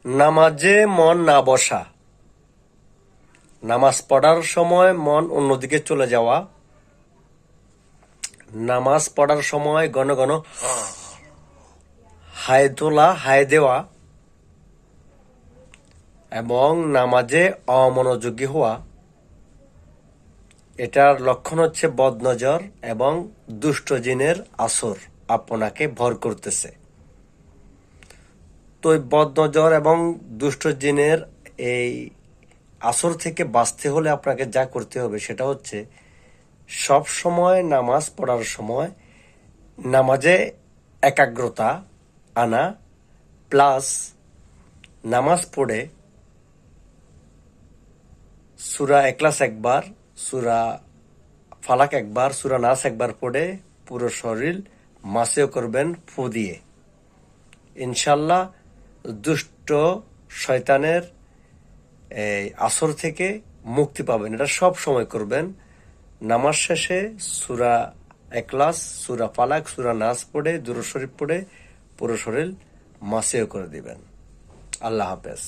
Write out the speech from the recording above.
নামাজে মন না বসা, নামাজ পড়ার সময় মন অন্যদিকে চলে যাওয়া, নামাজ পড়ার সময় ঘন ঘন হাই তোলা, হাই দেওয়া এবং নামাজে অমনোযোগী হওয়া, এটার লক্ষণ হচ্ছে বদনজর এবং দুষ্ট জিনের আসর আপনাকে ভর করতেছে। তো এই বদনজর এবং দুষ্ট জিনের এই আসর থেকে বাঁচতে হলে আপনাকে যা করতে হবে সেটা হচ্ছে সব সময় নামাজ পড়ার সময় নামাজে একাগ্রতা আনা, প্লাস নামাজ পড়ে সূরা ইখলাস একবার, সূরা ফালাক একবার, সূরা নাস একবার পড়ে পুরো শরীর মাসেও করবেন ফু দিয়ে। ইনশাল্লাহ দুষ্ট শয়তানের এই আসর থেকে মুক্তি পাবেন। এটা সব সময় করবেন। নামাজ শেষে সূরা ইখলাস, সূরা ফালাক, সূরা নাস পড়ে দুরূদ শরীফ পড়ে পুরো শরীর মাসেও করে দিবেন। আল্লাহ হাফেজ।